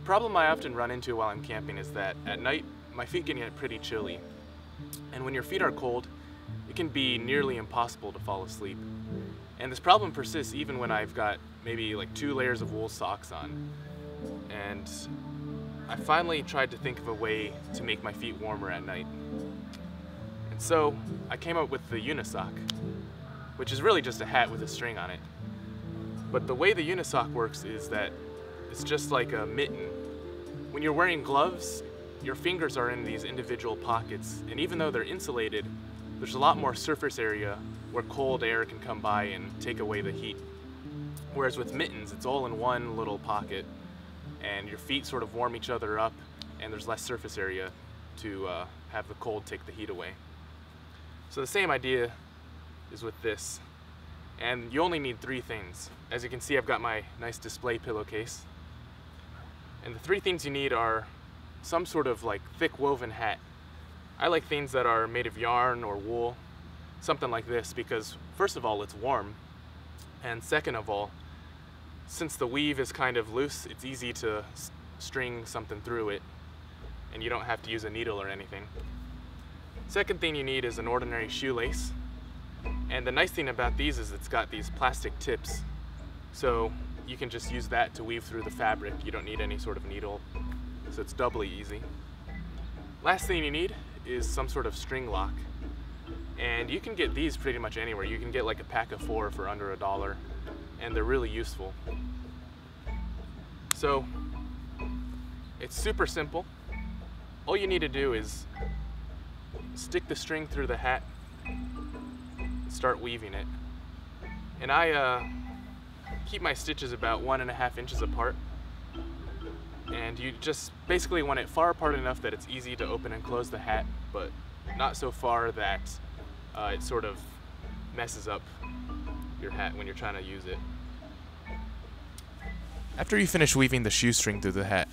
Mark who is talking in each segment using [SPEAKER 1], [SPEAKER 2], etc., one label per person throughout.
[SPEAKER 1] problem I often run into while I'm camping is that at night my feet can get pretty chilly, and when your feet are cold it can be nearly impossible to fall asleep. And this problem persists even when I've got maybe like 2 layers of wool socks on. And I finally tried to think of a way to make my feet warmer at night. And so I came up with the unisock, which is really just a hat with a string on it. But the way the unisock works is that it's just like a mitten. When you're wearing gloves, your fingers are in these individual pockets, and even though they're insulated, there's a lot more surface area where cold air can come by and take away the heat. Whereas with mittens, it's all in one little pocket, and your feet sort of warm each other up, and there's less surface area to have the cold take the heat away. So the same idea is with this, and you only need 3 things. As you can see, I've got my nice display pillowcase, and the 3 things you need are some sort of like thick woven hat. I like things that are made of yarn or wool, something like this, because first of all it's warm, and second of all, since the weave is kind of loose, it's easy to string something through it, and you don't have to use a needle or anything. Second thing you need is an ordinary shoelace, and the nice thing about these is it's got these plastic tips, so you can just use that to weave through the fabric. You don't need any sort of needle, so it's doubly easy. Last thing you need is some sort of string lock, and you can get these pretty much anywhere. You can get like a pack of 4 for under $1, and they're really useful. So it's super simple. All you need to do is stick the string through the hat, start weaving it, and I keep my stitches about 1.5 inches apart, and you just basically want it far apart enough that it's easy to open and close the hat, but not so far that it sort of messes up your hat when you're trying to use it. After you finish weaving the shoestring through the hat,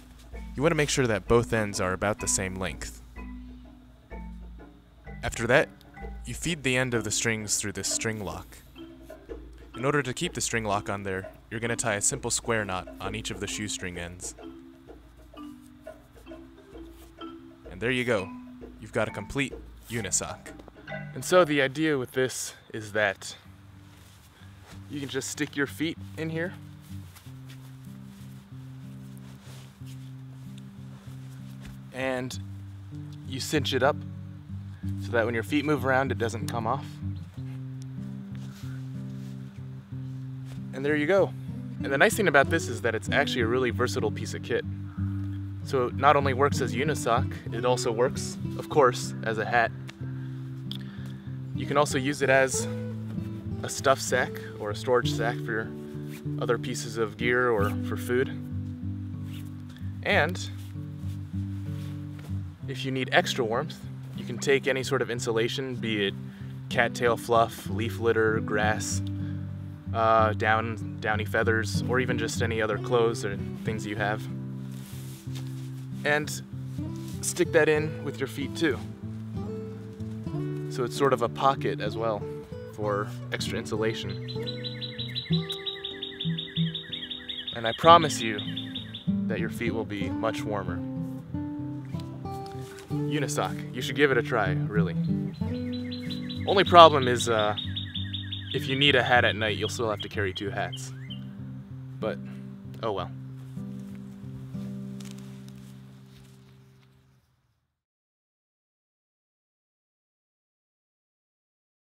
[SPEAKER 1] you want to make sure that both ends are about the same length. After that, you feed the end of the strings through this string lock. In order to keep the string lock on there, you're going to tie a simple square knot on each of the shoestring ends. And there you go. You've got a complete unisock. And so the idea with this is that you can just stick your feet in here, and you cinch it up so that when your feet move around it doesn't come off. And there you go. And the nice thing about this is that it's actually a really versatile piece of kit. So it not only works as unisock, it also works, of course, as a hat. You can also use it as a stuff sack or a storage sack for your other pieces of gear or for food. And if you need extra warmth, you can take any sort of insulation, be it cattail fluff, leaf litter, grass, downy feathers, or even just any other clothes or things you have, and stick that in with your feet too. So it's sort of a pocket as well for extra insulation. And I promise you that your feet will be much warmer. Unisock, you should give it a try, really. Only problem is if you need a hat at night, you'll still have to carry 2 hats. But, oh well.